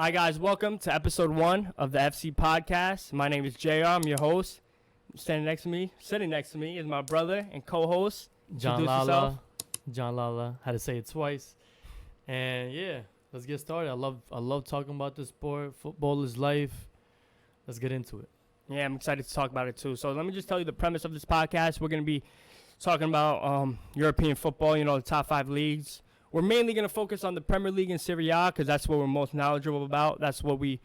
Hi, guys. Welcome to episode 1 of the FC podcast. My name is JR. I'm your host. Sitting next to me is my brother and co-host. John Lala. Had to say it twice. And yeah, let's get started. I love talking about the sport. Football is life. Let's get into it. Yeah, I'm excited to talk about it too. So let me just tell you the premise of this podcast. We're going to be talking about European football, the top 5 leagues. We're mainly going to focus on the Premier League and Serie A because that's what we're most knowledgeable about. That's what we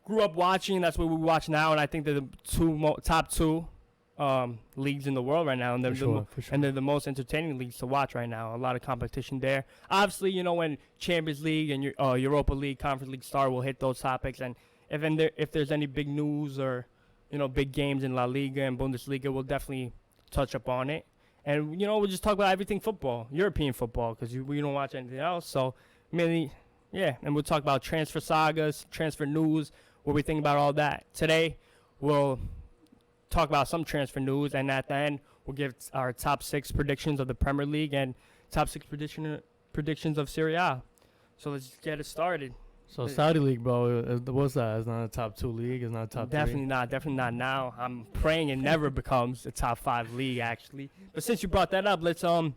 grew up watching. That's what we watch now. And I think they're the top two leagues in the world right now. And they're the most entertaining leagues to watch right now. A lot of competition there. Obviously, when Champions League and Europa League, Conference League start, we'll hit those topics. And if there's any big news or, big games in La Liga and Bundesliga, we'll definitely touch upon it. And, we'll just talk about everything football, European football, because we don't watch anything else. So, mainly, yeah. And we'll talk about transfer sagas, transfer news, what we think about all that. Today, we'll talk about some transfer news. And at the end, we'll give our top 6 predictions of the Premier League and top 6 predictions of Serie A. So, let's get it started. So, Saudi League, bro, what's that? It's not a top 2 league. It's not a top 3. Definitely not now. I'm praying it never becomes a top 5 league, actually. But since you brought that up, let's how do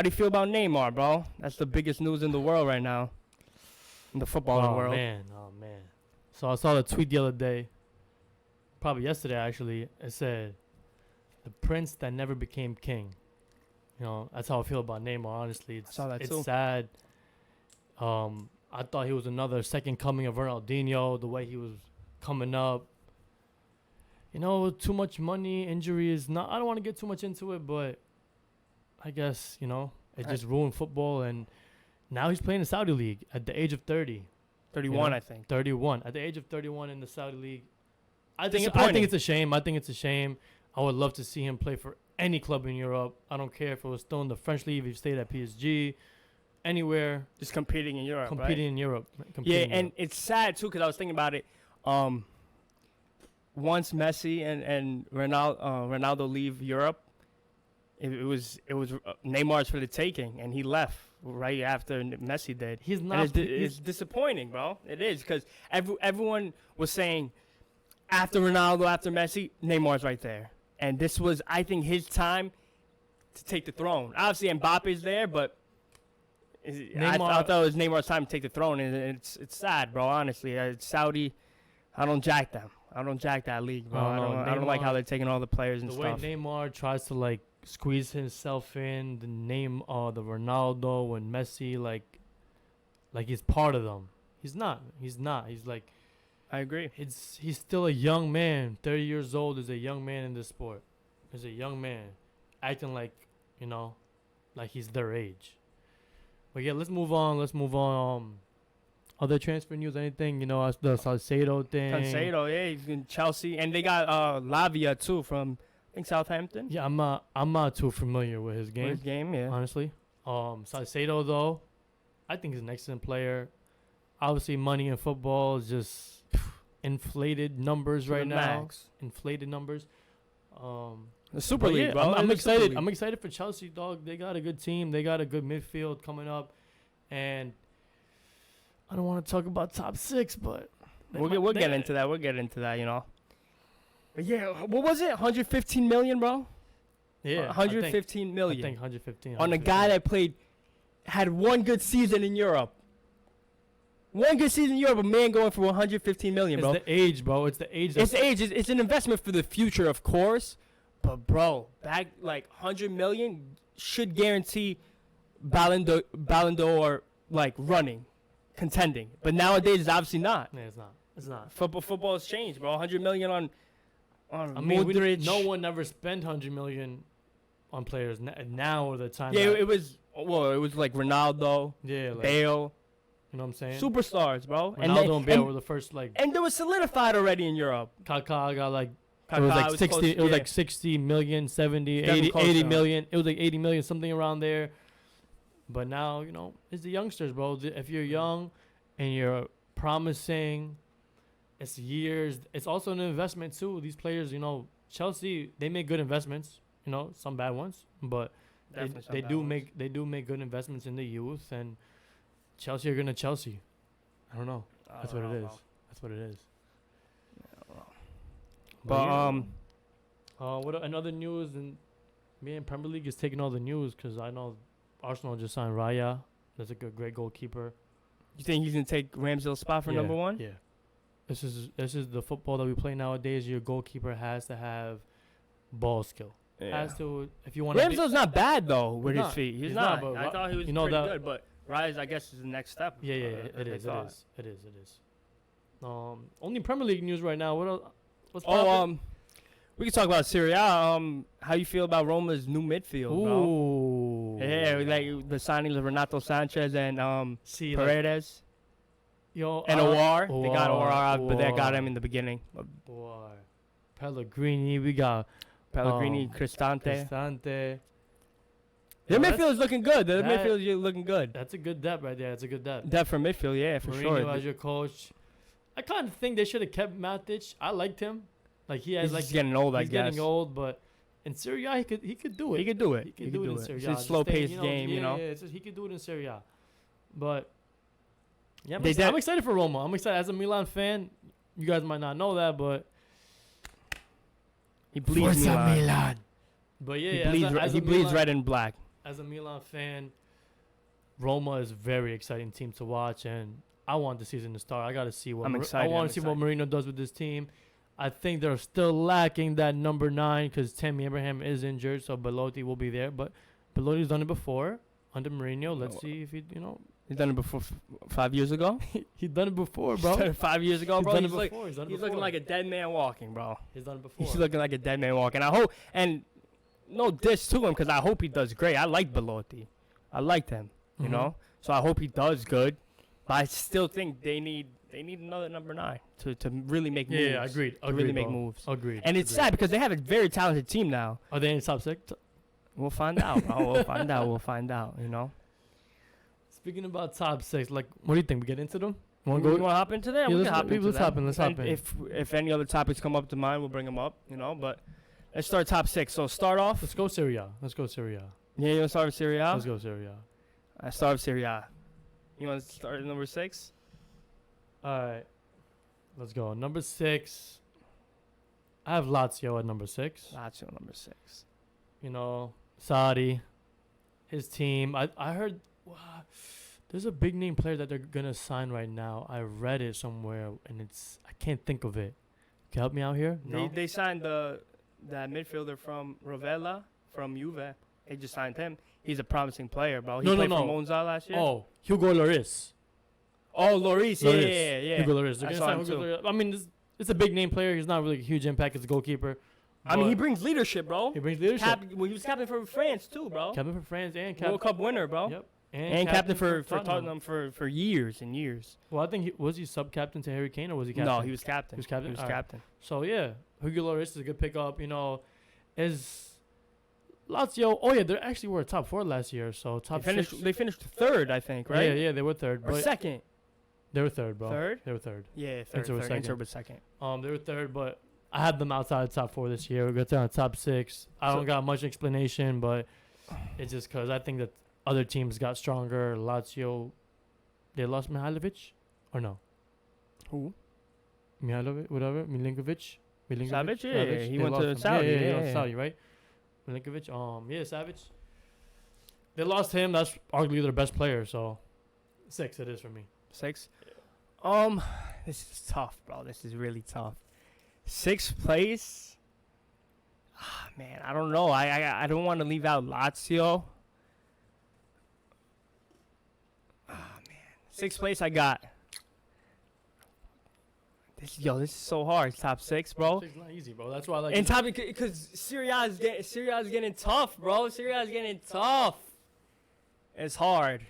you feel about Neymar, bro? That's the biggest news in the world right now, in the football world. Oh man. So I saw the tweet the other day, probably yesterday actually. It said, "The prince that never became king." That's how I feel about Neymar. Honestly, it's sad. I thought he was another second coming of Ronaldinho, the way he was coming up. Too much money, injuries. I don't want to get too much into it, but I guess, it just ruined football. And now he's playing the Saudi League at the age of 30. 31, I think. 31. At the age of 31 in the Saudi League. I think it's a shame. I would love to see him play for any club in Europe. I don't care if it was still in the French League, if he stayed at PSG. Anywhere, just competing in Europe. And it's sad too because I was thinking about it. Once Messi and Ronaldo leave Europe, it was Neymar's for the taking, and he left right after Messi did. He's not. It's disappointing, bro. It is because everyone was saying after Ronaldo, after Messi, Neymar's right there, and this was, I think, his time to take the throne. Obviously, Mbappe's there, but. I thought it was Neymar's time to take the throne, and it's sad, bro. Honestly, it's Saudi. I don't jack them. I don't jack that league, bro. I don't like how they're taking all the players and stuff. The way Neymar tries to squeeze himself in, the Ronaldo and Messi, like he's part of them. He's not. He's like. I agree. He's still a young man. 30 years old is a young man in this sport. He's a young man, acting like like he's their age. But yeah, let's move on. Other transfer news, anything? The Salcedo thing. Salcedo, yeah, he's in Chelsea, and they got Lavia too from I think Southampton. Yeah, I'm not too familiar with his game. Yeah. Honestly, Salcedo though, I think he's an excellent player. Obviously, money in football is just inflated numbers right now. Max. Inflated numbers. The Super League, bro. I'm excited. I'm excited for Chelsea, dog. They got a good team. They got a good midfield coming up, and I don't want to talk about top 6, but we'll get into that. We'll get into that, But yeah, what was it? 115 million, bro. Yeah, 115 million. I think 115 on a guy that had one good season in Europe. One good season in Europe, a man going for 115 million, bro. It's the age, bro. It's the age. It's an investment for the future, of course. But, bro, back 100 million should guarantee Ballon d'Or, running, contending. But nowadays, it's obviously not. Yeah, it's not. Football has changed, bro. 100 million on Modric. No one ever spent 100 million on players. Now or the time. Yeah, it was like Ronaldo, Bale. You know what I'm saying? Superstars, bro. Ronaldo and Bale were the first, And they were solidified already in Europe. Kaká got, it was like 60 million, 70, 80 million. It was like 80 million, something around there. But now, it's the youngsters, bro. If you're young and you're promising, it's years. It's also an investment, too. These players, Chelsea, they make good investments, some bad ones. But they do make good investments in the youth. And Chelsea are going to Chelsea. I don't know. That's what it is. That's what it is. But what another news? And man, Premier League is taking all the news because I know Arsenal just signed Raya. That's a great goalkeeper. You think he's gonna take Ramsdale's spot for number one? Yeah. This is the football that we play nowadays. Your goalkeeper has to have ball skill. Yeah. Has to, if you want. Ramsdale's not bad though with his not. feet. He's not, not. but I thought he was you know pretty that- good, but Rise, I guess, is the next step. Yeah, it is. Only Premier League news right now. What else? What's poppin'? We can talk about Serie A. How you feel about Roma's new midfield, bro? Ooh. Yeah, like the signings of Renato Sanchez and See, Paredes yo, and Aouar. They got Aouar out, but they Aouar. got him in the beginning. Boy. Pellegrini, we got Pellegrini, Cristante. Cristante. Their Yo, midfield is looking good. Their that- midfield is looking good. That's a good depth right there. That's a good depth. Depth for midfield, yeah, for Mourinho sure. as your coach. I kind of think they should have kept Matic. I liked him. Like he has He's like just getting old, I he's guess. getting old, but in Serie A he could do it. He could do it. He could do it in Serie A. It's a Just slow-paced stay, game, you know. Yeah, he could do it in Serie A. But yeah, They I'm excited for Roma. I'm excited as a Milan fan. You guys might not know that, but He bleeds Milan. But He yeah, bleeds, he bleeds red and black. As a Milan fan, Roma is a very exciting team to watch, and I want the season to start. I got to see what I'm excited. I want to see what Mourinho does with this team. I think they're still lacking that number 9 because Tammy Abraham is injured, so Belotti will be there. But Belotti's done it before under Mourinho. Let's see if he, He's done it before 5 years ago. he's done it before, bro. He's done it 5 years ago, bro. He's He's, done it before. he's looking like a dead man walking, bro. He's done it before. He's looking like a dead man walking. I hope, and no diss to him because I hope he does great. I like Belotti. I liked him, you Mhm. know. So I hope he does good. But I still think they need another number 9 to really make moves. Yeah, agreed. To really make bro. moves. Agreed. And it's sad because they have a very talented team now. Are they in the top 6? We'll find out, bro. We'll find out. We'll find out, you know. Speaking about top 6, like, what do you think? We get into them? You want to hop into that? Yeah, We let's can hop into let's that. hop in. Let's And hop in. If any other topics come up to mind, we'll bring them up, you know. But let's start top 6. So start off. Let's go Serie A. Yeah, you want to start with Serie A? Let's go Serie A. I start with Serie A. You want to start at number 6? All right. Let's go. Number 6. I have Lazio at number 6. Lazio number 6. Sarri, his team. I heard there's a big name player that they're going to sign right now. I read it somewhere, and I can't think of it. Can you help me out here? No? They signed that midfielder from Rovella from Juve. They just signed him. He's a promising player, bro. He played for Monza last year. Oh, Hugo Lloris. Oh, Lloris. Yeah. Hugo Lloris. They're I gonna saw sign him Hugo too. Lloris. I mean, it's a big name player. He's not really a huge impact as a goalkeeper. I mean, he brings leadership, bro. He brings leadership. He was captain for France too, bro. Captain for France and World Cup winner, bro. Yep. And captain for Tottenham for years and years. Well, I think was he sub-captain to Harry Kane or was he captain? No, he was captain. He was captain? He was All right. captain. So, yeah, Hugo Lloris is a good pickup. Is Lazio... Oh, yeah, they actually were top 4 last year, so top 6. They finished third, I think, right? Yeah, they were third. Or but second. They were third, bro. Third? They were third. Yeah, third. Inter was second. Inter was second. They were third, but I had them outside the top 4 this year. We got down to top 6. I don't got much explanation, but it's just because I think that other teams got stronger. Lazio, they lost Mihailovic? Or no? Who? Mihailovic, whatever. Milinkovic? Savage? Yeah, Savage. he They went lost to him. Saudi. Yeah, he Yeah, went to Saudi, right? Milinkovic. Yeah, Savage. They lost him. That's arguably their best player, so 6 it is for me. 6. This is tough, bro. This is really tough. 6th place. Man, I don't know. I don't want to leave out Lazio. Man, 6th place I got. This is so hard. It's top 6, bro. It's not easy, bro. That's why I like. And top because Serie A is getting tough, bro. Serie A is getting tough. It's hard.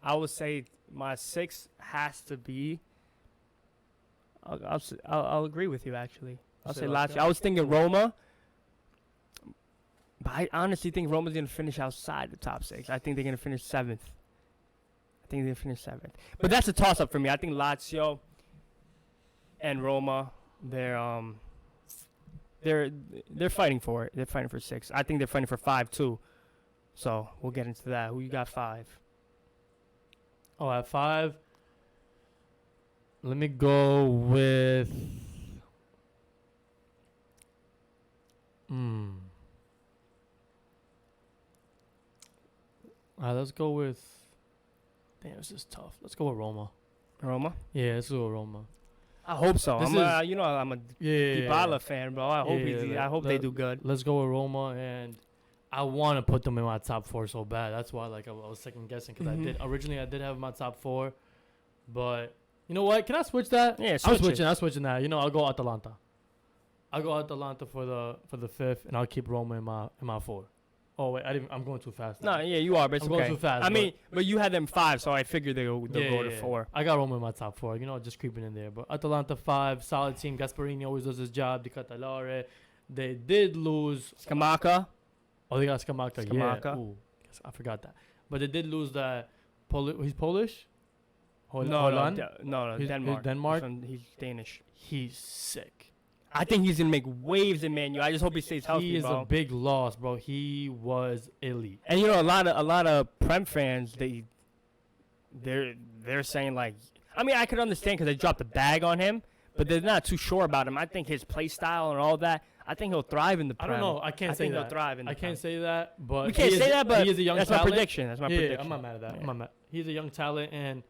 I would say my 6 has to be. I'll agree with you actually. I'll say Lazio. I was thinking Roma, but I honestly think Roma's gonna finish outside the top 6. I think they're gonna finish 7th. But that's a toss up for me. I think Lazio and Roma, they're fighting for it. They're fighting for 6. I think they're fighting for 5 too. So we'll get into that. Who you got 5? Oh, at 5. Let me go with. Let's go with. Damn, this is tough. Let's go with Roma. Roma? Yeah, let's go with Roma. I hope so. I'm a Dybala fan, bro. I hope they do good. Let's go with Roma, and I want to put them in my top 4 so bad. That's why I was second guessing because I did have my top 4, but you know what? Can I switch that? Yeah, I'm switching that. I'll go Atalanta. I'll go Atalanta for the 5th, and I'll keep Roma in my 4. Oh wait, I'm going too fast. No, yeah, you are, but it's I'm okay. going too fast. But you had them 5, so I figured they'll go to 4. I got Roma in my top 4. Just creeping in there. But Atalanta 5, solid team. Gasparini always does his job. Di Catalare. They did lose. Scamacca. Oh, they got Scamacca. Yeah. Ooh, I forgot that. But they did lose that. He's Polish? No, He's Denmark. Denmark? He's Danish. He's sick. I think he's gonna make waves in Man U. I just hope he stays healthy, He is bro. a big loss, bro. He was elite. And a lot of Prem fans, they're saying like, I could understand because they dropped the bag on him, but they're not too sure about him. I think his play style and all that. I think he'll thrive in the Prem. I don't know. I can't say that. He'll thrive in the I Prem. can't say that, but we can't say that. But he is a young that's talent. my prediction. That's my prediction. I'm not mad at that. Yeah. I'm not mad. He's a young talent, and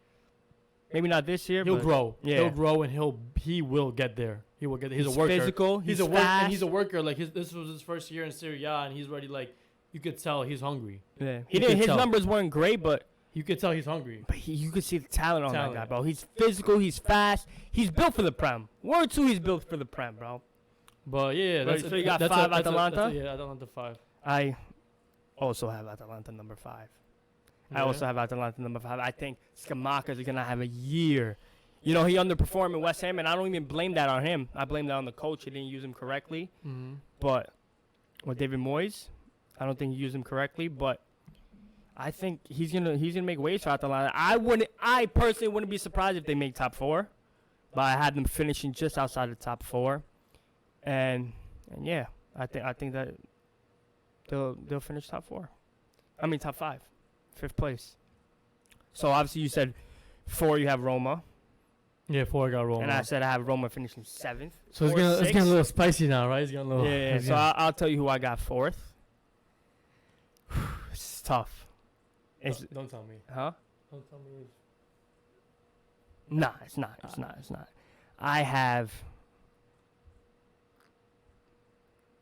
maybe not this year. He'll but grow. Yeah. He'll grow, and he will get there. He will get there. He's a worker. Physical. He's a worker, and he's a worker. Like this was his first year in Serie A, and he's already like you could tell he's hungry. Yeah. His numbers weren't great, but you could tell he's hungry. But you could see the talent on that guy, bro. He's physical. He's fast. He's built for the Prem. Word 2, he's built for the Prem, bro. But yeah, so you got 5 Atalanta? Yeah, Atalanta 5. I also have Atalanta number 5. Yeah. I also have Atalanta number 5. I think Scamacca is going to have a year. He underperformed in West Ham, and I don't even blame that on him. I blame that on the coach. He didn't use him correctly. Mm-hmm. But with David Moyes, I don't think he used him correctly. But I think he's gonna make waves for Atalanta. I personally wouldn't be surprised if they make top 4. But I had them finishing just outside the top 4. And yeah, I think that they'll finish top 4. Top 5, 5th place. So obviously you said 4. You have Roma. Yeah, 4 I got Roma. And I said I have Roma finishing 7th. So it's getting a little spicy now, right? It's getting a little. Yeah. So I'll tell you who I got 4th. It's tough. Don't tell me. Huh? Don't tell me. Nah, it's not. It's not. I have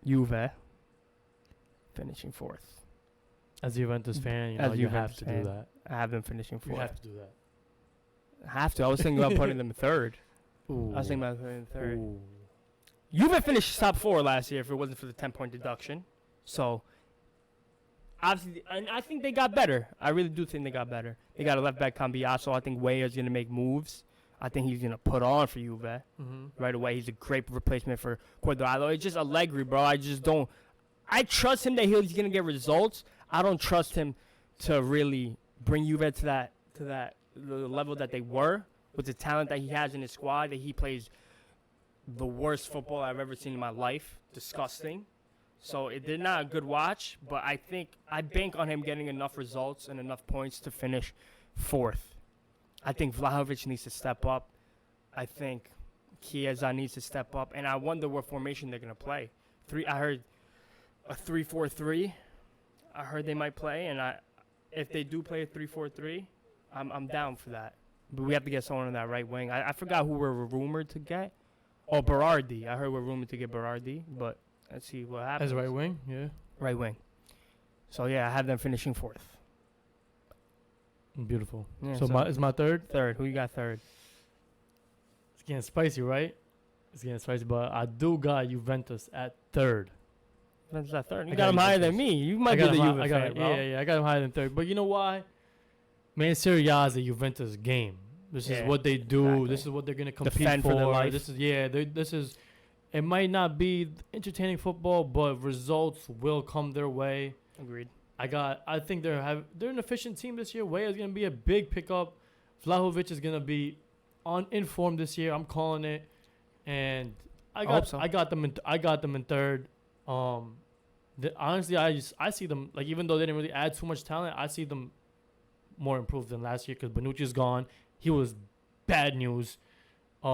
Juve finishing 4th. As a Juventus fan, you have to do that. I have them finishing 4th. You have to do that. I have to. I was thinking about putting them 3rd. Ooh. I was thinking about putting them 3rd. Ooh. Juve finished top 4 last year if it wasn't for the 10-point deduction. So, obviously, and I think they got better. I really do think they got better. They got a left back, Cambiasso. I think Weah's going to make moves. I think he's going to put on for Juve right away. He's a great replacement for Cuadrado. It's just Allegri, bro. I just don't. I trust him that he's going to get results. I don't trust him to really bring Juve to the level that they were with the talent that he has in his squad. That he plays the worst football I've ever seen in my life. Disgusting. So it did not a good watch, but I think I bank on him getting enough results and enough points to finish 4th. I think Vlahovic needs to step up. I think Chiesa needs to step up, and I wonder what formation they're gonna play. I heard a 3-4-3. I heard they might play, and if they do play a 3-4-3, I'm down for that. But we have to get someone on that right wing. I forgot who we're rumored to get. Oh, Berardi. I heard we're rumored to get Berardi, but let's see what happens. As right wing, yeah. Right wing. So yeah, I have them finishing 4th. Beautiful. Yeah, so is my 3rd? 3rd. Who you got 3rd? It's getting spicy, right? It's getting spicy, but I do got Juventus at 3rd. That's that 3rd. You got him higher than me. You might be the Juve fan, bro. Yeah. I got him higher than 3rd. But you know why? Man, Serie A is a Juventus game. This is what they do. Exactly. This is what they're gonna compete Defend for their life. This is. It might not be entertaining football, but results will come their way. Agreed. I think they're an efficient team this year. Weah is gonna be a big pickup. Vlahovic is gonna be in form this year. I'm calling it, and I got them in 3rd. Honestly, I see them like even though they didn't really add too much talent, I see them more improved than last year because Bonucci's gone. He was bad news.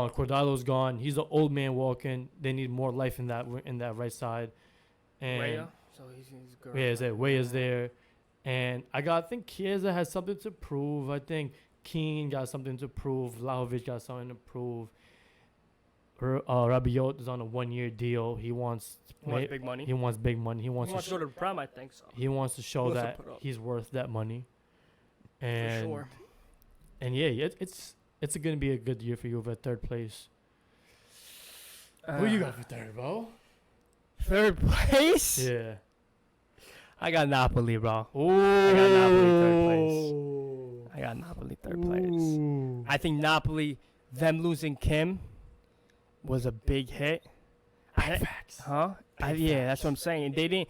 Cordalo's gone. He's an old man walking. They need more life in that right side. And Raya? So he's good. Way is there. And I think Chiesa has something to prove. I think Keane got something to prove. Vlahovic got something to prove. Rabiot is on a 1-year deal. He wants big money. He wants big money. He wants to go to the Prem, I think so. He wants to show that he's worth that money. And for sure. And yeah, it's going to be a good year for you at third place. Who you got for third, bro? Third place? Yeah. I got Napoli, bro. Ooh. I got Napoli third place. I think Napoli, them losing Kim was a big hit. Facts. Yeah, that's what I'm saying. Did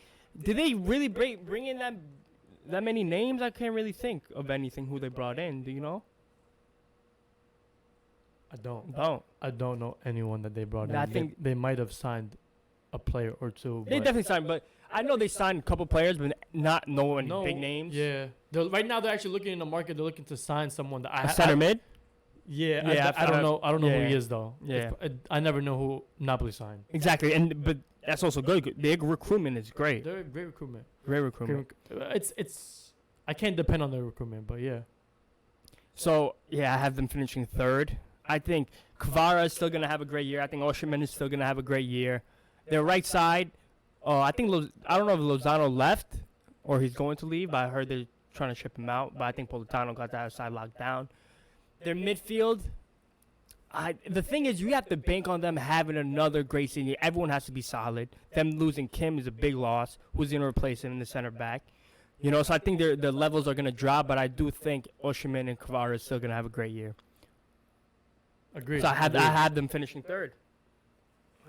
they really bring in that many names? I can't really think of anything who they brought in. Do you know? I don't know anyone that they brought in. I think they might have signed a player or two. They definitely signed, but I know they signed a couple players, but not knowing big names. Yeah. Right now, they're actually looking in the market. They're looking to sign someone that center mid. Yeah. I don't know. I don't know who he is though. Yeah. I never know who Napoli signed. Exactly, but that's also good. Their recruitment is great. They're great recruitment. Great recruitment. It's. I can't depend on their recruitment, but yeah. So yeah, I have them finishing third. I think Kvara is still gonna have a great year. I think Osimhen is still gonna have a great year. Their right side, I think I don't know if Lozano left or he's going to leave, but I heard they're trying to ship him out. But I think Politano got that side locked down. Their midfield, the thing is, you have to bank on them having another great season. Everyone has to be solid. Them losing Kim is a big loss. Who's going to replace him in the center back? You know, so I think their levels are going to drop, but I do think Osimhen and Kvara is still going to have a great year. Agreed. So I had them finishing third.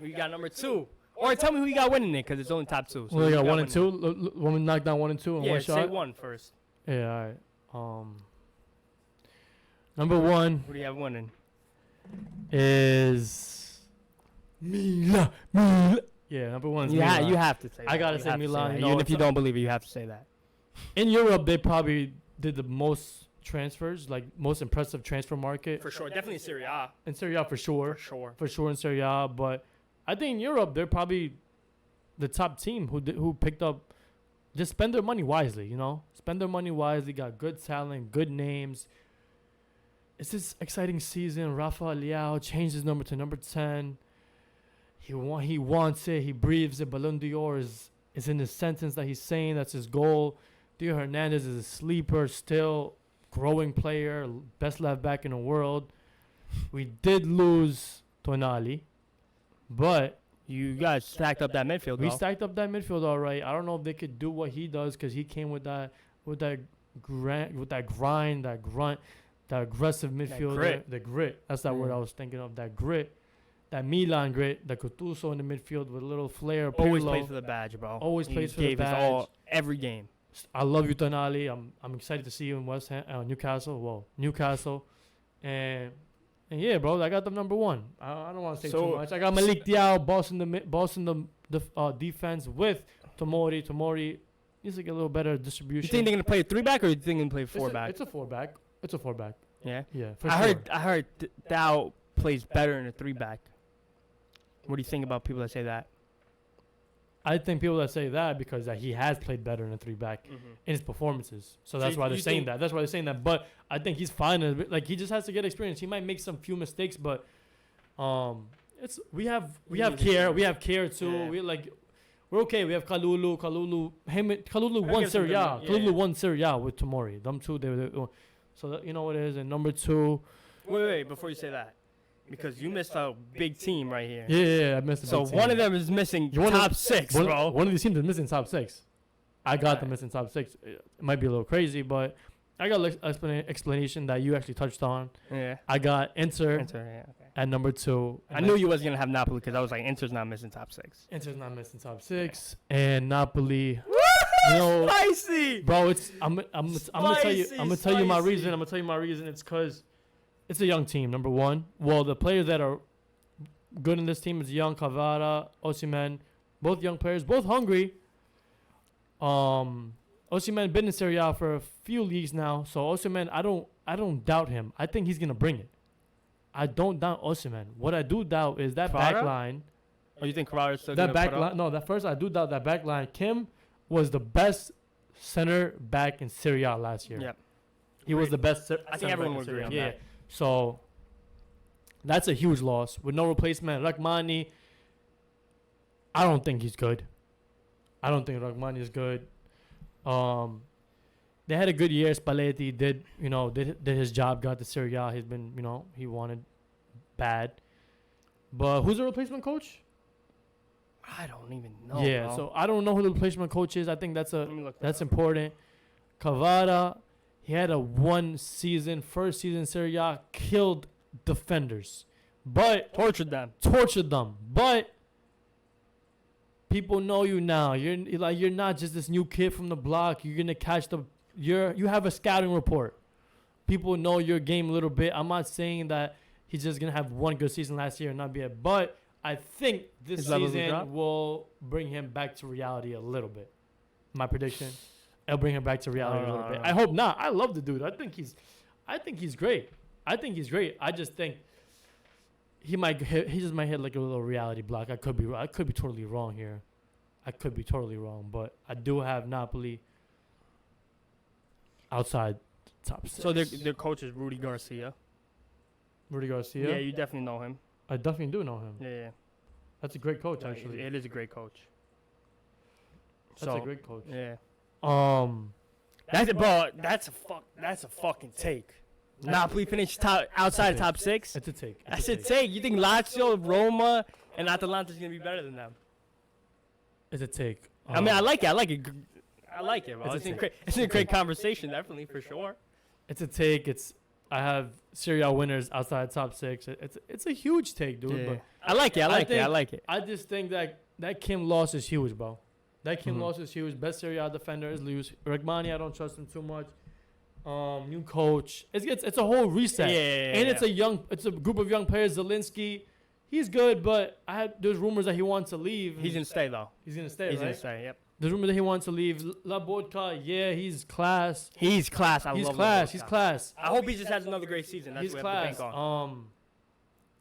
Who you got number 2? Or tell me who you got winning it, because it's only top 2. So well, you got 1 and 2. Want me to knock down 1 and 2 in one shot? Yeah, say 1 first. Yeah, all right. Number 1. Who do you have winning? Is Milan. Yeah, number 1 is Milan. You have to say that. I gotta say Milan. Even if you don't believe it, you have to say that. In Europe, they probably did the most transfers, like most impressive transfer market. For sure, definitely Serie A. In Serie A, for sure. For sure in Serie A, but I think in Europe, they're probably the top team who picked up. Just spend their money wisely, you know? Spend their money wisely, got good talent, good names. It's this exciting season. Rafael Leao changed his number to number 10. He wants it. He breathes it. Ballon d'Or is in his sentence that he's saying. That's his goal. Theo Hernandez is a sleeper, still growing player, best left back in the world. We did lose Tonali, but you guys stacked up that midfield. We stacked up that midfield all right. I don't know if they could do what he does because he came with that grind, that grunt. That aggressive midfielder, the grit. That's that word I was thinking of. That grit, that Milan grit, the Gattuso in the midfield with a little flair. Always plays for the badge, bro. Always plays for the badge. Every game. I love you, Tonali. I'm excited to see you in Newcastle. And yeah, bro, I got them number 1. I don't want to say too much. I got Malik Diaw, bossing the defense with Tomori. Tomori needs to get a little better distribution. You think they're gonna play a 3-back or you think they're gonna play 4-back? It's a 4-back. It's a 4-back. Yeah. For sure. I heard Dow plays better in a 3-back. What do you think about people that say that? I think people that say that because he has played better in a 3-back in his performances. So that's why they're saying that. That's why they're saying that. But I think he's fine. Like he just has to get experience. He might make some few mistakes, but we have care. We have care too. Yeah. We're okay. We have Kalulu. Kalulu won Serie A. Kalulu won Serie A with Tomori. Them two. So that, you know what it is. And number 2. Wait, before you say that. Because you missed a big team right here. Yeah, I missed a big team. So one of them is missing top 6, bro. One of these teams is missing top 6. I got them missing top 6. It might be a little crazy, but I got explanation that you actually touched on. Yeah. I got Inter at number 2. I knew you wasn't going to have Napoli because I was like, Inter's not missing top 6. Inter's not missing top 6. And Napoli... Spicy, bro. I'm gonna tell you my reason. I'm gonna tell you my reason. It's because it's a young team. Number 1. Well, the players that are good in this team is young. Kvara, Osimhen, both young players, both hungry. Osimhen been in Serie A for a few leagues now, so Osimhen, I don't doubt him. I think he's gonna bring it. I don't doubt Osimhen. What I do doubt is that Kvara? back line. Oh, you think Kvara's still That gonna back put line. up? No, that first I do doubt that back line. Kim was the best center back in Serie A last year. Yep. He was the best. I think everyone would agree on Yeah. that. So that's a huge loss with no replacement. Rahmani, I don't think he's good. I don't think Rahmani is good. They had a good year. Spalletti did his job, got the Serie A. He's been, he wanted bad. But who's the replacement coach? I don't even know. Yeah, bro. so I don't know who the replacement coach is. I think that's Let me look that up. important. Kvara, he had a first season Serie A, killed defenders, but tortured them. But people know you now. You're not just this new kid from the block. You're gonna catch you have a scouting report. People know your game a little bit. I'm not saying that he's just gonna have one good season last year and not be it, but I think this His levels will season drop? will bring him back to reality a little bit. My prediction, it'll bring him back to reality a little bit. I hope not. I love the dude. I think he's great. I just think he just might hit like a little reality block. I could be totally wrong here. But I do have Napoli outside top six. So their coach is Rudy Garcia. Rudy Garcia. Yeah, you definitely know him. I definitely do know him. Yeah. That's a great coach, Yeah, actually. it is a great coach. That's a great coach. Yeah. That's That's a fucking take. Napoli finished outside top six. It's a take. That's a take. You think Lazio, Roma, and Atalanta's gonna be better than them? It's a take. I mean, I like it. Bro. It's a take. It's a great conversation, definitely for sure. It's a take. I have Serie A winners outside top six. It's a huge take, dude. Yeah. But I like it. I just think that Kim loss is huge, bro. That Kim loss is huge. Best Serie A defender is loose. Rahmani, I don't trust him too much. New coach. It's a whole reset. Yeah. It's a group of young players. Zelensky, he's good, but there's rumors that he wants to leave. He's gonna stay though. He's gonna stay, He's right? gonna stay. Yep. There's rumors that he wants to leave. Labotka, yeah, he's class. He's class. He's love class. Lobotka. He's class. I hope he just has another great season. That's He's what we have to class. bank on.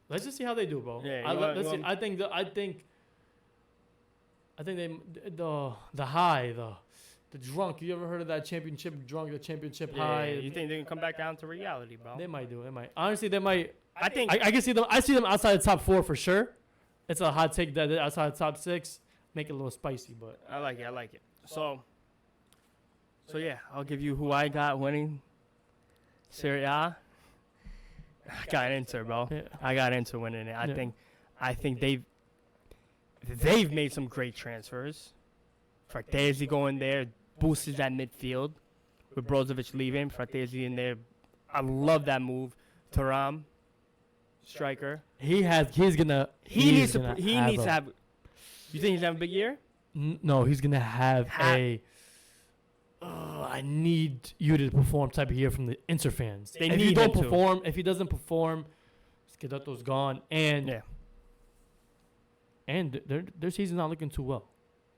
Let's just see how they do, bro. Yeah, Let's see. I think the drunk. You ever heard of that championship drunk? The championship high. You think they can come back down to reality, bro? They might do. They might. Honestly, they might. I think. I can see them. I see them outside the top 4 for sure. It's a hot take that they're outside the top 6. Make it a little spicy, but I like it. So yeah, I'll give you who I got winning Serie A. I got Inter, bro. yeah. I got Inter winning it. Yeah. I think they've made some great transfers. Fratesi going there, boosted that midfield with Brozovic leaving. Fratesi in there. I love that move. Thuram, striker. He needs to have. You think he's having a big year? No, he's gonna have I need you to perform type of year from the Inter fans. If he doesn't perform, Scudetto's gone, and their season's not looking too well.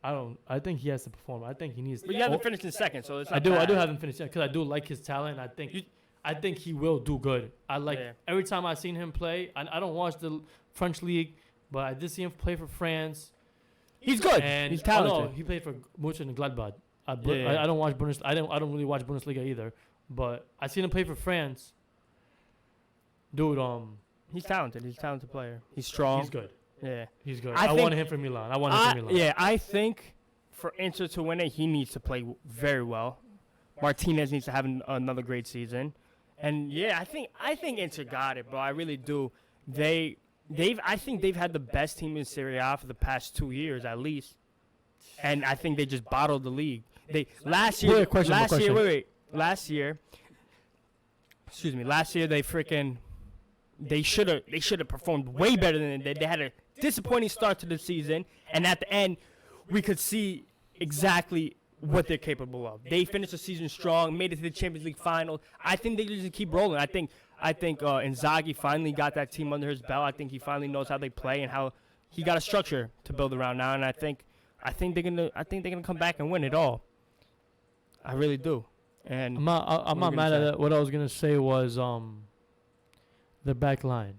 I think he has to perform. I think he needs. But you haven't finished in second, so it's. I do have him finished because I do like his talent. I think he will do good. Every time I've seen him play. I don't watch the French league, but I did see him play for France. He's good. And He's talented. No, he played for Mönchengladbach. I Yeah. don't watch Bundesliga. I don't really watch Bundesliga either. But I seen him play for France. Dude, He's talented. He's a talented player. He's strong. he's good. Yeah. He's good. I I think- wanted him for Milan. Yeah, I think for Inter to win it, he needs to play very well. Martinez needs to have another great season. And yeah, I think Inter got it, bro. I really do. I think they've had the best team in Serie A for the past 2 years at least. And I think they just bottled the league. Last year, they should have performed way better than they did. They had a disappointing start to the season, and at the end, we could see exactly what they're capable of. They finished the season strong, made it to the Champions League final. I think they just keep rolling. I think Inzaghi finally got that team under his belt. I think he finally knows how they play and how he got a structure to build around now. And I think they're gonna come back and win it all. I really do. And I'm not mad at it. What I was gonna say was the back line.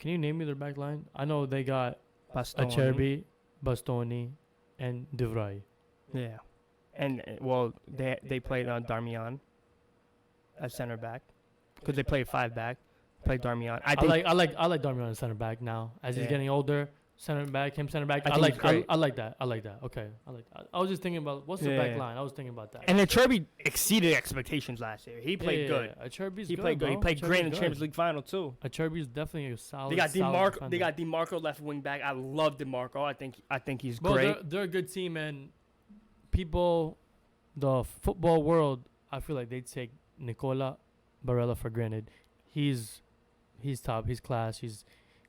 Can you name me their back line? I know they got Bastoni. Acerbi, Bastoni, and De Vrij. Yeah. And, they played on Darmian at center back. Because they played 5 back. Played Darmian. I like Darmian as center back now. As he's getting older, center back. I like that. Okay. I was just thinking about what's the back line. I was thinking about that. And Acerbi exceeded expectations last year. He played good. Acerbi's He played good. He played great in the Champions League final too. Acerbi's definitely a solid. They got DeMarco. They got DeMarco left wing back. I love DeMarco. I think he's great. They're a good team, and people, the football world, I feel like they take Nicola Barella for granted. He's top. He's class. He's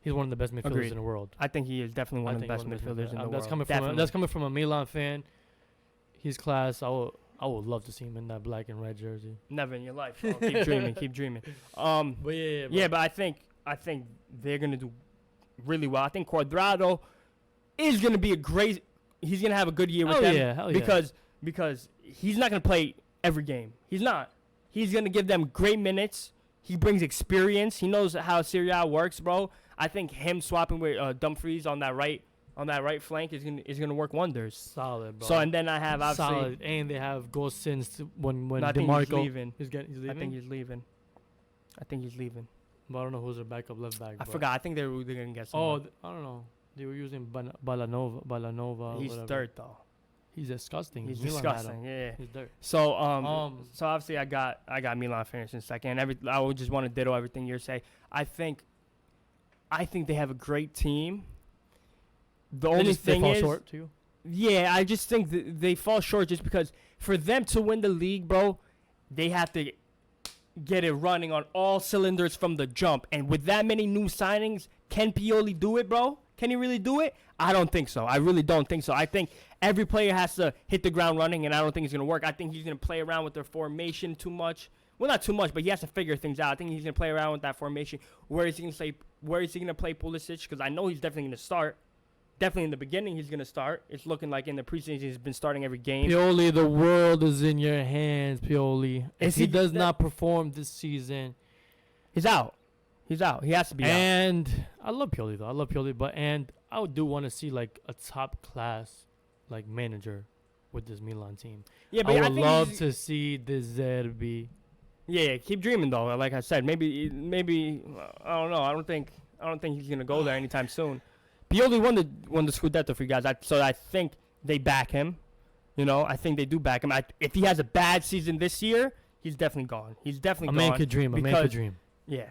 one of the best midfielders in the world. I think he is definitely one of the best midfielders in the world. That's coming from a Milan fan. He's class. I would love to see him in that black and red jersey. Never in your life. Bro. Keep dreaming. But I think they're gonna do really well. I think Cuadrado is gonna be he's gonna have a good year with them. Because he's not gonna play every game. He's not. He's gonna give them great minutes. He brings experience. He knows how Serie A works, bro. I think him swapping with Dumfries on that right flank is gonna work wonders. Solid, bro. So and then I have obviously solid, and they have goals since when I think DeMarco he's leaving. He's leaving. I think he's leaving. But I don't know who's their backup left back. I forgot. I think they're gonna get some. I don't know. They were using Ballanova. He's whatever. dirt though. He's disgusting. He's disgusting. Yeah. He's dirt. So so obviously I got Milan finishing second. I would just want to ditto everything you're saying. I think they have a great team. The only thing they fall is, short to you? Yeah, I just think they fall short just because for them to win the league, bro, they have to get it running on all cylinders from the jump. And with that many new signings, can Pioli do it, bro? Can he really do it? I don't think so. I really don't think so. I think every player has to hit the ground running, and I don't think it's going to work. I think he's going to play around with their formation too much. Well, not too much, but he has to figure things out. I think he's going to play around with that formation. Where is he going to play Pulisic? Because I know he's definitely going to start. Definitely in the beginning, he's going to start. It's looking like in the preseason, he's been starting every game. Pioli, the world is in your hands, Pioli. If he does not perform this season, he's out. He has to be out. And I love Pioli, though. And I do want to see, like, a top-class, like, manager with this Milan team. Yeah, but I would love to see the Zerbi. Yeah, keep dreaming, though. Like I said, maybe I don't know. I don't think he's going to go there anytime soon. Pioli won the Scudetto for you guys, so I think they back him. You know, I think they do back him. If he has a bad season this year, he's definitely gone. He's definitely gone. A man could dream. Yeah,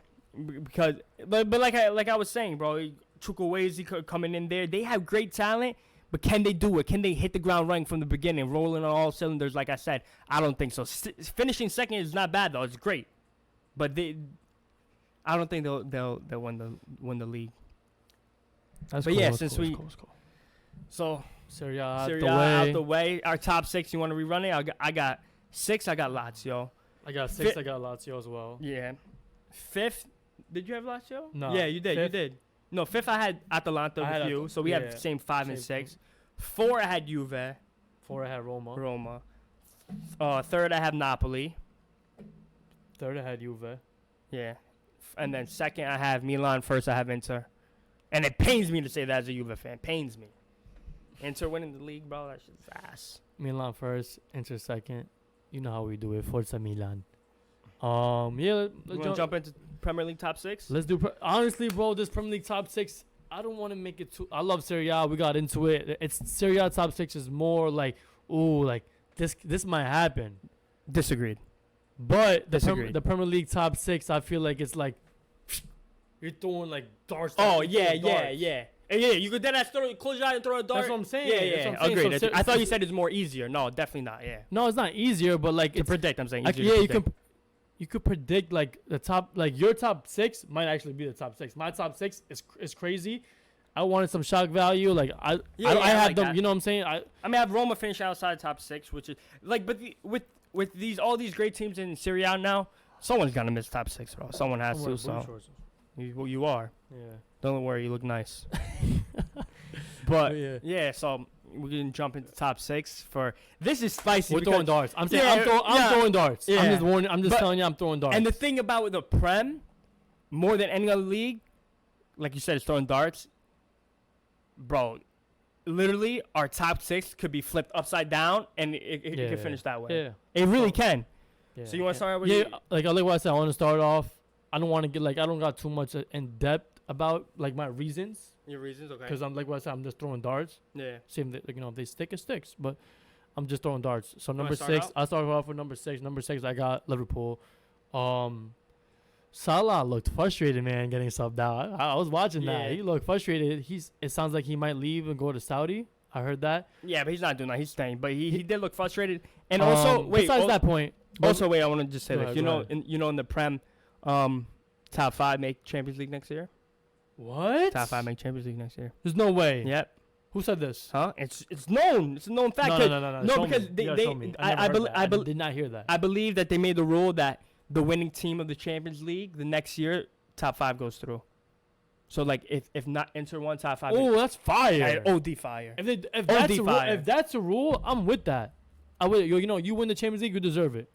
because but like I was saying, bro, Chukwueze coming in there. They have great talent, but can they do it? Can they hit the ground running from the beginning, rolling on all cylinders? Like I said, I don't think so. Finishing second is not bad though. It's great, but I don't think they'll win the league. That's but cool, yeah, that's since cool. So Serie A out the way. Our top 6. You want to rerun it? I got 6. I got Lazio. I got 6. I got Lazio as well. Yeah. 5th. Did you have Lazio? No. Yeah, you did. Fifth? You did. No, 5th I had Atalanta with you. So we have the same 5 and 6. 4 I had Juve. 4 I had Roma. 3rd I have Napoli. 3rd I had Juve. Yeah. And then 2nd I have Milan. 1st I have Inter. And it pains me to say that as a Juve fan. Pains me. Inter winning the league, bro. That shit's ass. Milan 1st, Inter 2nd. You know how we do it. Forza Milan. Yeah. Let's jump into Premier League top 6. Let's do. Honestly, bro, this Premier League top 6. I don't want to make it too. I love Serie A. We got into it. It's Serie A top 6 is more like, ooh, like this might happen. Disagreed. But the Premier League top 6, I feel like it's like. You're throwing like darts. Oh yeah. You could then close your eye and throw a dart. That's what I'm saying. Yeah. Agreed. So I thought you said it's more easier. No, definitely not. Yeah. No, it's not easier, but like to predict. I'm saying. You could predict like the top, like your top 6 might actually be the top 6. My top 6 is crazy. I wanted some shock value. Like I had like them. That. You know what I'm saying? I have Roma finish outside top 6, which is like, but with all these great teams in Serie A now, someone's gonna miss top 6, bro. Someone has to. So. You are. Yeah. Don't worry, you look nice. But yeah, so we can jump into top 6 for this is spicy. We're throwing darts. I'm saying I'm throwing darts. Yeah. I'm just telling you I'm throwing darts. And the thing about the Prem, more than any other league, like you said, is throwing darts. Bro, literally, our top 6 could be flipped upside down, and it could finish that way. Yeah. It really can. Yeah. So you want to start with like what I said, I want to start off. I don't want to get I don't got too much in depth about like my reasons. Your reasons, okay? Because I'm like what I said, I'm just throwing darts. Yeah. Same, if they stick, it sticks. But I'm just throwing darts. So number start 6, out? I'll start off with number 6. Number 6, I got Liverpool. Salah looked frustrated, man, getting subbed out. I was watching that. He looked frustrated. It sounds like he might leave and go to Saudi. I heard that. Yeah, but he's not doing that. He's staying. But he did look frustrated. And also, besides that point. Also, I want to just say this. Ahead. In the Prem, top 5 make Champions League next year. What? Top 5 make Champions League next year. There's no way. Yep. Who said this? Huh? It's known. It's a known fact. No. No, because I did not hear that. I believe that they made the rule that the winning team of the Champions League the next year, top 5 goes through. So like if not Inter one, top 5. Oh, that's fire. OD fire. If that's a rule, I'm with that. I would. You win the Champions League, you deserve it.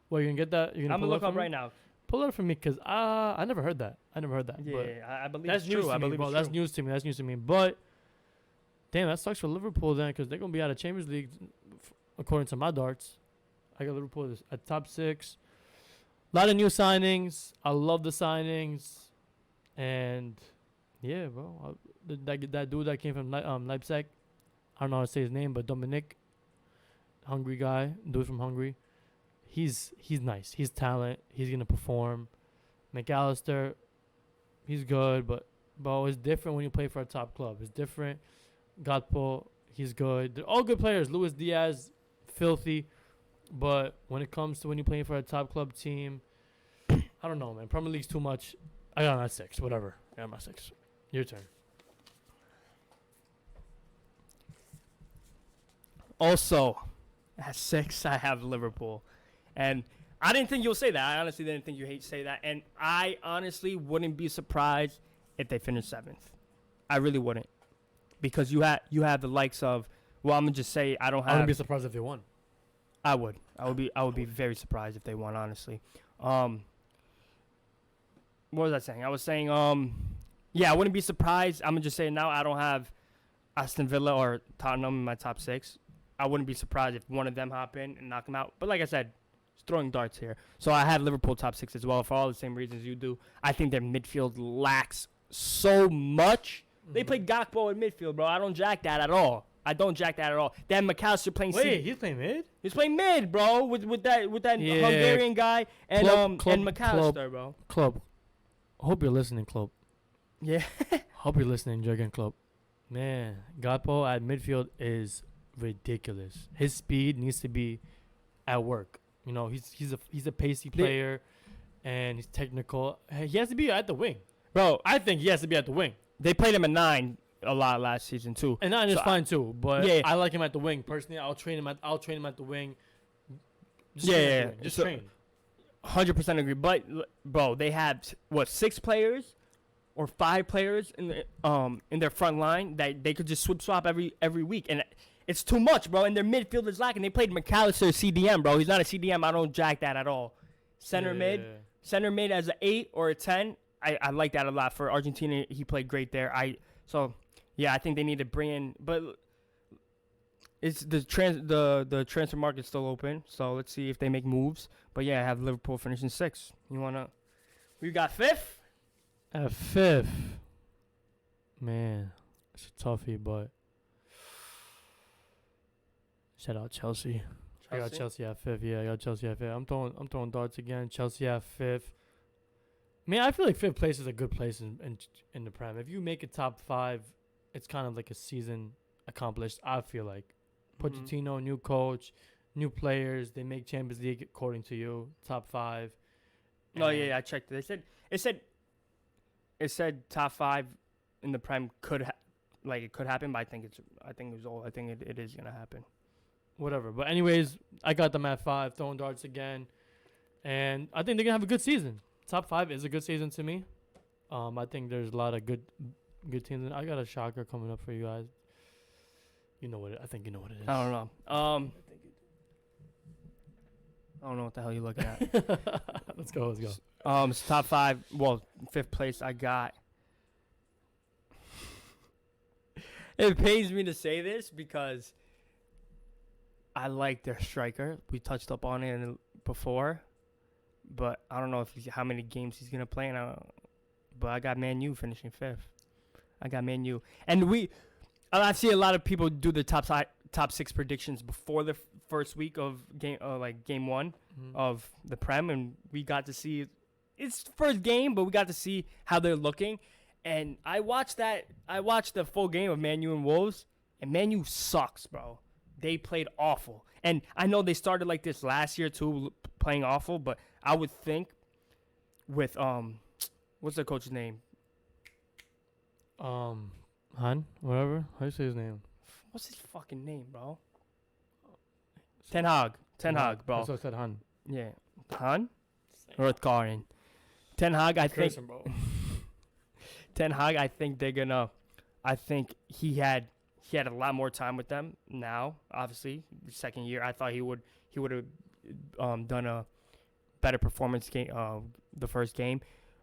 Well, you can get that. I'm gonna look up right now. Pull it up for me, because I never heard that. Yeah, I believe that's it's true. I believe bro. That's news to me. That's news to me. But damn, that sucks for Liverpool then, because they're gonna be out of Champions League, according to my darts. I got Liverpool at top 6. A lot of new signings. I love the signings, and yeah, bro. That dude that came from Leipzig, I don't know how to say his name, but Dominic, Hungary guy, dude from Hungary. He's nice. He's talent. He's gonna perform. McAllister, he's good, but bro, it's different when you play for a top club. It's different. Gatpo, he's good. They're all good players. Luis Diaz, filthy, but when it comes to when you're playing for a top club team, I don't know, man. Premier League's too much. I got him at 6. Whatever. I got him at 6. Your turn. Also, at 6, I have Liverpool. And I didn't think you'll say that. I honestly didn't think you say that. And I honestly wouldn't be surprised if they finished 7th. I really wouldn't. Because you have the likes of, well, I'm going to just say I wouldn't be surprised if they won. I would be very surprised if they won, honestly. What was I saying? I was saying, I wouldn't be surprised. I'm going to just say now I don't have Aston Villa or Tottenham in my top 6. I wouldn't be surprised if one of them hop in and knock them out. But like I said, just throwing darts here. So I have Liverpool top 6 as well for all the same reasons you do. I think their midfield lacks so much. Mm-hmm. They play Gakpo in midfield, bro. I don't jack that at all. They have McAllister playing he's playing mid? He's playing mid, bro, with that Hungarian guy and McAllister, bro. Club. I hope you're listening, Club. Yeah. Hope you're listening, Jurgen Klopp. Man, Gakpo at midfield is ridiculous. His speed needs to be at work. He's a pacey player, and he's technical. He has to be at the wing, bro. I think he has to be at the wing. They played him at 9 a lot last season too, and 9 is fine too. But I like him at the wing personally. I'll train him at the wing. Just train. 100% agree. But bro, they have 6 players or 5 players in their front line that they could just swap every week, and it's too much, bro. And their midfield is lacking. They played McAllister CDM, bro. He's not a CDM. I don't jack that at all. Center mid as an 8 or a 10. I like that a lot for Argentina. He played great there. I think they need to bring in, but it's the transfer market's still open. So let's see if they make moves. But yeah, I have Liverpool finishing 6th. We got 5th. At 5th, man, it's a toughie, but shout out Chelsea. I got Chelsea at 5th. Yeah, I got Chelsea at 5th. I'm throwing darts again. Chelsea at 5th. Man, I feel like 5th place is a good place in the Prem. If you make a top 5, it's kind of like a season accomplished. I feel like Pochettino, new coach, new players. They make Champions League according to you. Top 5. Oh yeah, I checked it. It said top 5 in the Prem it could happen, but I think it is gonna happen. Whatever. But anyways, I got them at 5, throwing darts again, and I think they're gonna have a good season. Top 5 is a good season to me. I think there's a lot of good teams. I got a shocker coming up for you guys. I think you know what it is. I don't know. I don't know what the hell you're looking at. Let's go. It's top 5. Well, 5th place I got It pains me to say this because I like their striker. We touched up on it before, but I don't know how many games he's gonna play. But I got Man U finishing 5th. I got Man U, and I see a lot of people do the top 6 predictions before the first week of game 1 of the Prem, and we got to see it's the first game, but we got to see how they're looking. And I watched the full game of Man U and Wolves, and Man U sucks, bro. They played awful. And I know they started like this last year too, playing awful, but I would think with what's the coach's name? Han, whatever. How do you say his name? What's his fucking name, bro? Ten Hag, bro. That's what I said, Han. Yeah. Han? North Korean. Ten Hag, I think. Bro. Ten Hag, I think he had a lot more time with them now. Obviously, the second year, I thought he would have done a better performance game the first game.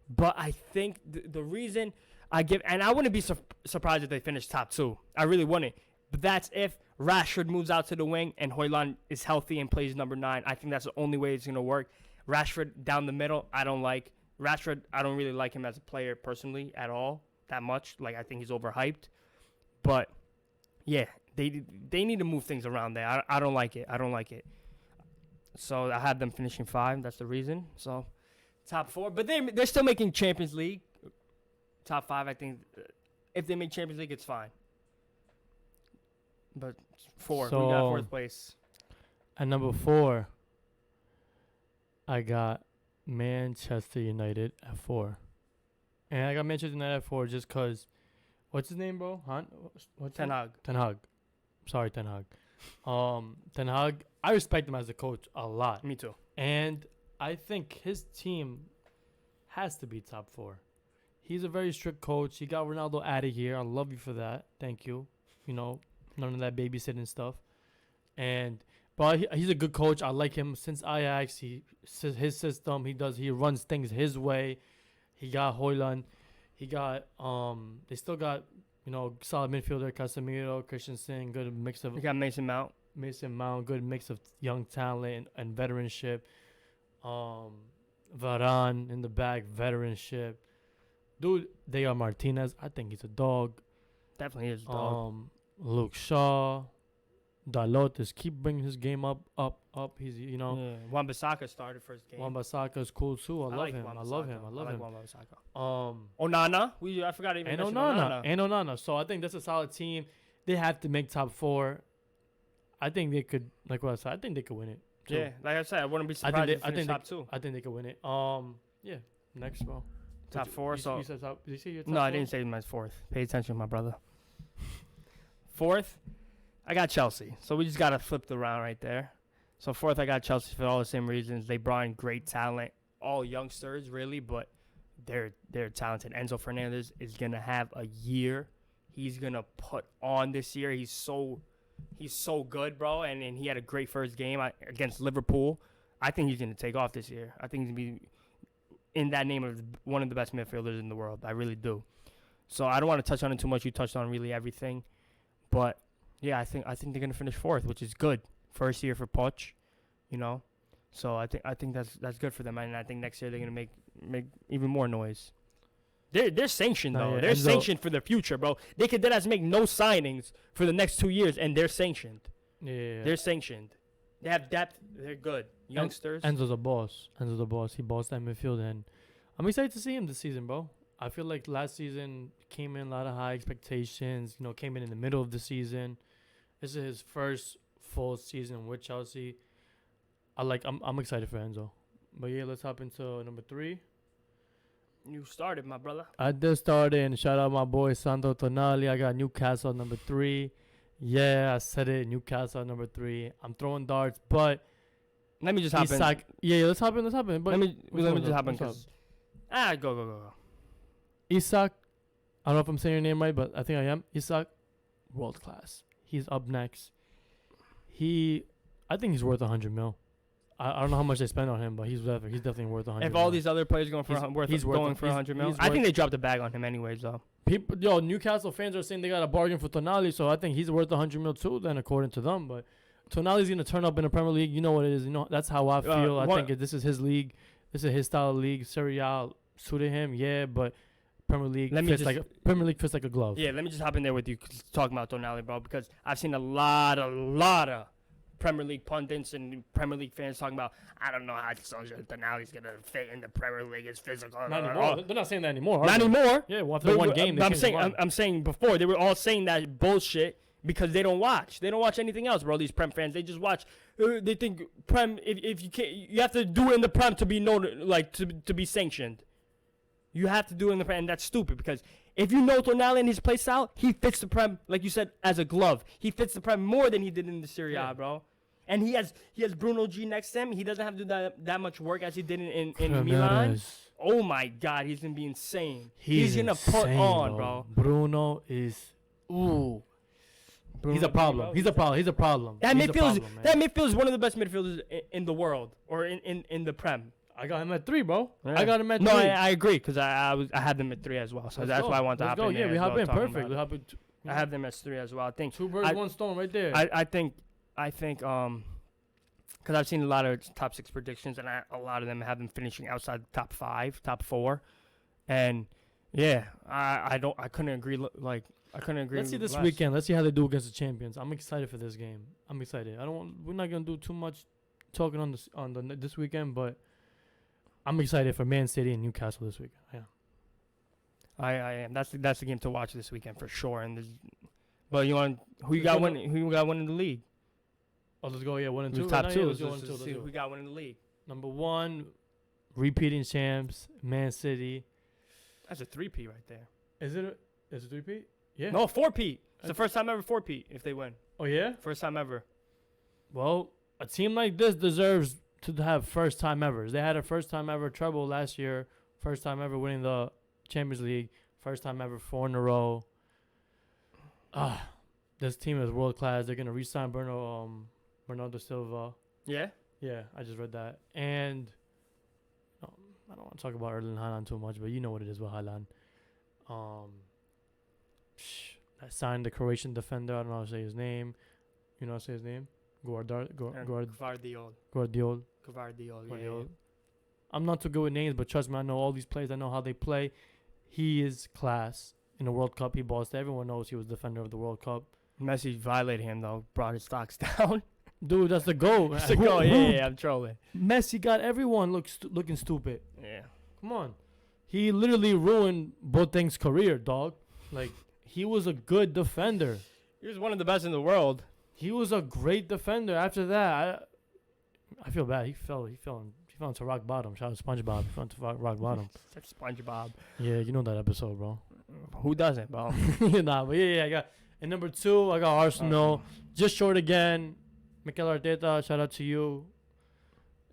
But I think the reason and I wouldn't be surprised if they finished top 2. I really wouldn't. But that's if Rashford moves out to the wing and Højlund is healthy and plays number 9. I think that's the only way it's going to work. Rashford down the middle, I don't like. Rashford, I don't really like him as a player personally at all that much. Like, I think he's overhyped. But, yeah, they need to move things around there. I don't like it. So I had them finishing 5. That's the reason. So top 4. But they're still making Champions League. Top 5, I think. If they make Champions League, it's fine. But 4. So, we got 4th place. At number 4, I got Manchester United at 4. And I got Manchester United at 4 just because, what's his name, bro? What's Ten Hag. Ten Hag. Sorry, Ten Hag. Ten Hag, I respect him as a coach a lot. Me too. And I think his team has to be top 4. He's a very strict coach. He got Ronaldo out of here. I love you for that. Thank you. None of that babysitting stuff. But he's a good coach. I like him since Ajax. His system. He runs things his way. He got Højlund. He got they still got solid midfielder Casemiro, Christensen. Good mix of. We got Mason Mount. Good mix of young talent and veteranship. Varane in the back, veteranship. Dude, they got Martinez. I think he's a dog. Definitely is a dog. Luke Shaw. Dalot just keep bringing his game up. He's Yeah. Wan-Bissaka started first game. Wan-Bissaka is cool too. I love him. I love him. Wan-Bissaka. Onana. I forgot even. And Onana. So I think that's a solid team. They have to make top 4. I think they could. Like what I said, I think they could win it. Too. Yeah, like I said, I wouldn't be surprised if they finish top 2. I think they could win it. Yeah. Next, bro. Top 4. You said top. Did you say your top No, 4? I didn't say my 4th. Pay attention, my brother. 4th, I got Chelsea. So we just got to flip the round right there. So 4th, I got Chelsea for all the same reasons. They brought in great talent, all youngsters really, but they're talented. Enzo Fernandez is gonna have a year. He's gonna put on this year. He's so good, bro. And he had a great first game against Liverpool. I think he's gonna take off this year. I think he's gonna be in that name of one of the best midfielders in the world. I really do. So I don't want to touch on it too much. You touched on really everything, but yeah, I think they're gonna finish 4th, which is good. First year for Poch, So I think that's good for them, and I think next year they're gonna make even more noise. They're sanctioned though. They're sanctioned for the future, bro. They could make no signings for the next 2 years, and they're sanctioned. Yeah. They're sanctioned. They have depth. They're good. Youngsters. Enzo's a boss. He bossed that midfield, and I'm excited to see him this season, bro. I feel like last season came in a lot of high expectations. Came in the middle of the season. This is his first full season with Chelsea. I'm excited for Enzo. But yeah, let's hop into number 3. You started, my brother. I did start in. Shout out my boy Sandro Tonali. I got Newcastle at number 3. Yeah, I said it. Newcastle at number 3. I'm throwing darts, but let me just hop in. Yeah, let's hop in. But let me just hop in. Go. Isak, I don't know if I'm saying your name right, but I think I am. Isak, world class. He's up next. I think he's worth 100 mil. I don't know how much they spend on him, but he's definitely worth 100 If mil. all these other players going for 100 mil, I think they dropped the bag on him anyways, though. Newcastle fans are saying they got a bargain for Tonali, so I think he's worth 100 mil too. Then according to them, but Tonali's gonna turn up in the Premier League. You know what it is. You know that's how I feel. I think this is his league. This is his style of league. Serie A suited him, yeah, but Premier League fits like a glove. Yeah, let me just hop in there with you talking about Tonali, bro, because I've seen a lot of Premier League pundits and Premier League fans talking about, I don't know how Tonali's going to fit in the Premier League. It's physical. Not anymore. They're not saying that anymore. Not anymore. Yeah, well, after one game, I'm saying before, they were all saying that bullshit because they don't watch. They don't watch anything else, bro, these Prem fans. They just watch. They think Prem, if you can't, you have to do it in the Prem to be known, like, to be sanctioned. You have to do it in the Prem, and that's stupid because if you know Tonali and his play style, he fits the Prem, like you said, as a glove. He fits the Prem more than he did in the Serie A, bro. And he has Bruno G next to him. He doesn't have to do that much work as he did in Milan. Oh my God, he's gonna be insane. He's gonna put on, bro. Bruno is Bruno, he's a problem. He's a problem. That midfield is one of the best midfielders in the world or in the Prem. I got him at 3, bro. Yeah. I got him at 3. No, I agree because I had them at 3 as well. So that's why I want to hop in. Yeah, we hop in perfect. I have them as 3 as well. I think 2 birds, 1 stone, right there. I think because I've seen a lot of top 6 predictions and a lot of them have them finishing outside the top 5, top 4, and yeah, I couldn't agree. Let's see this weekend. Let's see how they do against the champions. I'm excited for this game. I'm excited. We're not gonna do too much talking on this weekend, but I'm excited for Man City and Newcastle this weekend. Yeah, I am. That's the game to watch this weekend for sure. But who you got winning the league? Oh, let's go. Yeah, 1 and 2. Top 2. Let's go 1 and 2. Who got winning the league? Number 1, repeating champs, Man City. That's a 3-peat right there. Is it a 3-peat? Yeah. No, 4-peat. It's the first time ever 4-peat if they win. Oh yeah. First time ever. Well, a team like this deserves to have first time ever. They had a first time ever treble last year. First time ever winning the Champions League. First time ever 4 in a row. This team is world class. They're gonna re-sign Bernardo Silva. Yeah. Yeah, I just read that. And I don't want to talk about Erling Haaland too much, but you know what it is with Haaland. I signed the Croatian defender. I don't know how to say his name. You know how to say his name? Gvardiol. Yeah. I'm not too good with names, but trust me, I know all these players. I know how they play. He is class. In the World Cup, he bossed. Everyone knows he was defender of the World Cup. Messi violated him, though. Brought his stocks down. Dude, that's the goal. That's the goal. Yeah, I'm trolling. Messi got everyone looking stupid. Yeah. Come on. He literally ruined Boateng's career, dog. Like, he was a good defender. He was one of the best in the world. He was a great defender. After that, I feel bad. He fell into rock bottom. Shout out to SpongeBob. He fell into rock bottom. SpongeBob. Yeah, you know that episode, bro. Who doesn't, bro? Nah, but yeah, I got. And number 2, I got Arsenal. Just short again. Mikel Arteta, shout out to you.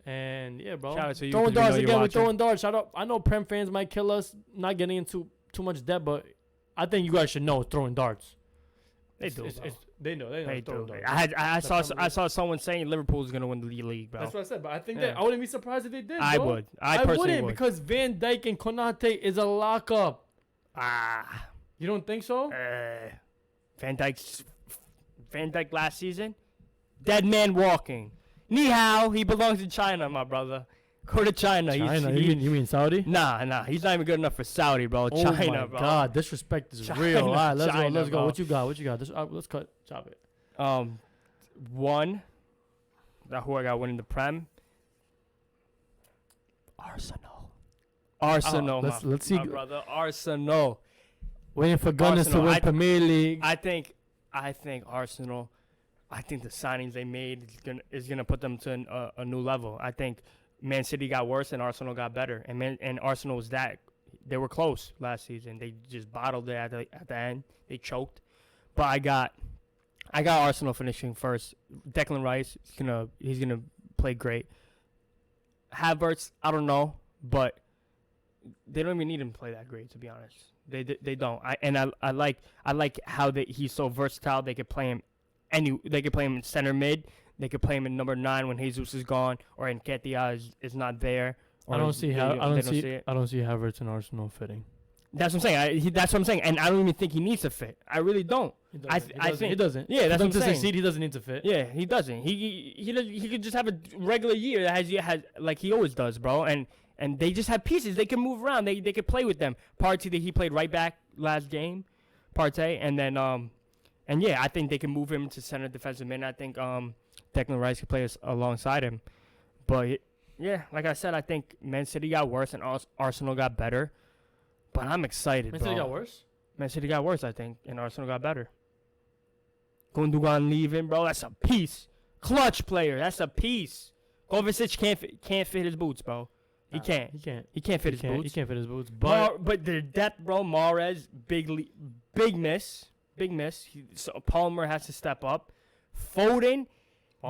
And yeah, bro. Shout out to you. Throwing darts again. We're throwing darts. Shout out. I know Prem fans might kill us. Not getting into too much depth, but I think you guys should know throwing darts. They do. They know. They do. I saw someone saying Liverpool's gonna win the league, bro. That's what I said. But I think that I wouldn't be surprised if they did. I would. I personally would. Because Van Dijk and Konate is a lockup. You don't think so? Van Dijk last season, dead man walking. Ni hao, he belongs in China, my brother. Go to China. You mean Saudi? Nah. He's not even good enough for Saudi, bro. Oh China, my bro. God, disrespect is real. All right, let's go. Bro. What you got? Let's chop it. 1. Who I got winning the Prem? Arsenal. Let's see, my brother. Arsenal. Waiting for Gunners to win Premier League. I think Arsenal. I think the signings they made is gonna put them to a new level. I think Man City got worse and Arsenal got better, and Arsenal was that they were close last season. They just bottled it at the end. They choked, but I got Arsenal finishing first. Declan Rice he's gonna play great. Havertz, I don't know, but they don't even need him to play that great, to be honest. They don't. I like how he's so versatile. They could play him they could play him in center mid. They could play him in number 9 when Jesus is gone or Nketiah is not there. I don't see Havertz in Arsenal fitting. That's what I'm saying. That's what I'm saying. And I don't even think he needs to fit. I really don't. I think he doesn't. Yeah, that's what I'm to saying. Succeed, he doesn't need to fit. Yeah, he doesn't. He could just have a regular year that has like he always does, bro. And they just have pieces. They can move around. They could play with them. Partey, that he played right back last game. Partey, and then and yeah, I think they can move him to center defensive mid. I think Declan Rice could play alongside him. But yeah, like I said, I think Man City got worse and Arsenal got better. But I'm excited, Man bro. City got worse? Man City got worse, I think, and Arsenal got better. Gundogan leaving, bro. That's a piece. Clutch player. That's a piece. Kovacic can't fit his boots, bro. He can't. He can't fit his boots. He can't fit his boots. But the depth, bro. Mahrez, big miss. So Palmer has to step up. Foden.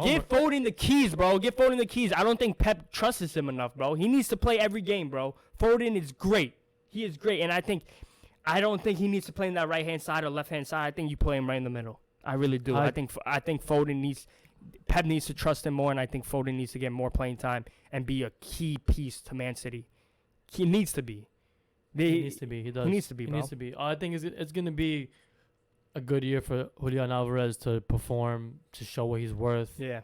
Give Foden the keys, bro. Give Foden the keys. I don't think Pep trusts him enough, bro. He needs to play every game, bro. Foden is great. He is great, and I don't think he needs to play in that right-hand side or left-hand side. I think you play him right in the middle. I really do. I think Foden Pep needs to trust him more, and I think Foden needs to get more playing time and be a key piece to Man City. He needs to be. He needs to be. He does. He needs to be, bro. He needs to be. I think it's going to be a good year for Julian Alvarez to perform, to show what he's worth. Yeah.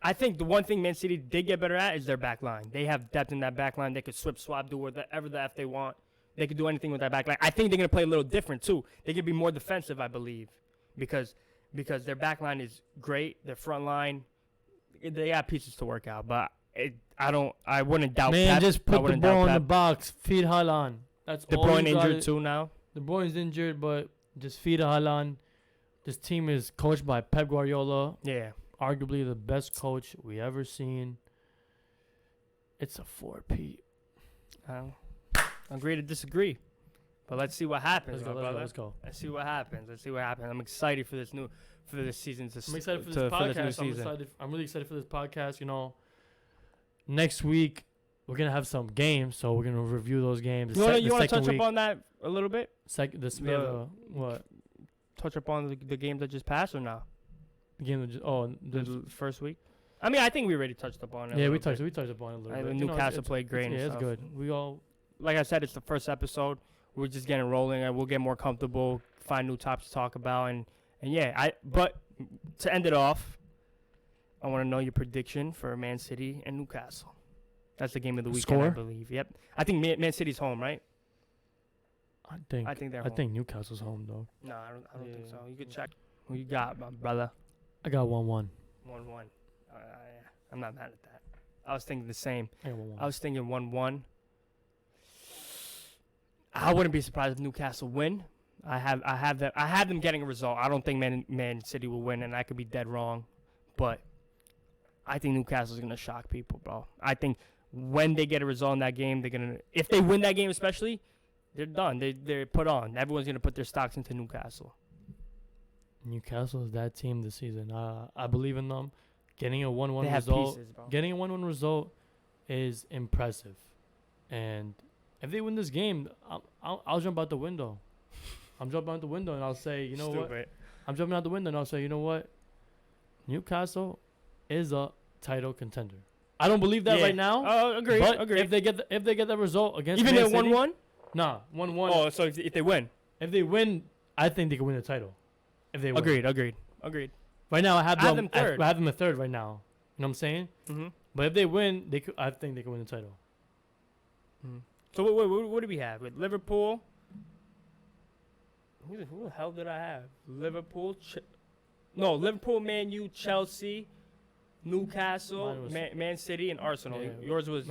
I think the one thing Man City did get better at is their back line. They have depth in that back line. They could swap, do whatever the F they want. They could do anything with that back line. I think they're going to play a little different, too. They could be more defensive, I believe, because their back line is great. Their front line, they got pieces to work out. But I wouldn't doubt Man, Pep. just put the ball in the box. Feed Haaland. That's De all Bruyne you injured, too, now. De Bruyne's injured, but just feed Haaland. This team is coached by Pep Guardiola. Yeah. Arguably the best coach we ever seen. It's a 4-P. Agree to disagree, but let's see what happens. Let's go. Let's see what happens. I'm excited for this season. I'm excited for this podcast. I'm really excited for this podcast. You know, next week we're gonna have some games, so we're gonna review those games. You want to touch up on that a little bit? What? Touch up on the games that just passed or not? The game that the first week. I mean, I think we already touched up on it. Yeah, we touched upon it a little bit. Newcastle played great. Yeah, it's good. Like I said, it's the first episode. We're just getting rolling, and we'll get more comfortable, find new topics to talk about, and yeah. But to end it off, I want to know your prediction for Man City and Newcastle. That's the game of the weekend, Score? I believe. Yep. I think Man City's home, right? I think they're home. I think Newcastle's home, though. No, I don't think so. You could check. Who you got, my brother? I got 1-1. 1-1. I'm not mad at that. I was thinking the same. I got 1-1. I was thinking 1-1. I wouldn't be surprised if Newcastle win. I have them getting a result. I don't think Man City will win, and I could be dead wrong, but I think Newcastle's gonna shock people, bro. I think when they get a result in that game, if they win that game especially, they're done. They're put on. Everyone's gonna put their stocks into Newcastle. Newcastle is that team this season. I believe in them. Getting a 1-1 result. Pieces, getting a 1-1 result is impressive, and if they win this game, I'll jump out the window. I'm jumping out the window and I'll say, you know what? I'm jumping out the window and I'll say, you know what? Newcastle is a title contender. I don't believe that right now. Agreed. But agreed. If they get the result against even Man at 1-1, nah, 1-1. Oh, so if they win, I think they can win the title. If they win. Agreed. Right now, I have them third. I have them a third right now. You know what I'm saying? Mm-hmm. But if they win, I think they can win the title. Mm-hmm. So what do we have with Liverpool? Who the hell did I have? Liverpool, Man U, Chelsea, Newcastle, Man City, and Arsenal. Yeah. Yours was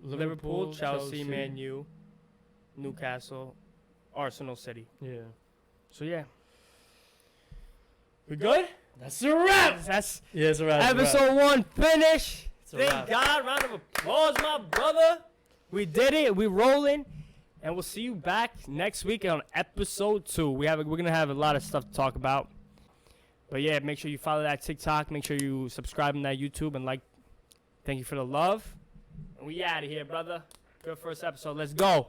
Liverpool, Chelsea, Man U, Newcastle, Arsenal, City. Yeah. So yeah, we good? That's a wrap. It's a wrap. Episode 1 finish. Thank God. Round of applause, my brother. We did it. We rolling. And we'll see you back next week on episode 2. We're gonna have a lot of stuff to talk about. But yeah, make sure you follow that TikTok. Make sure you subscribe on that YouTube and like. Thank you for the love. And we out of here, brother. Good first episode. Let's go.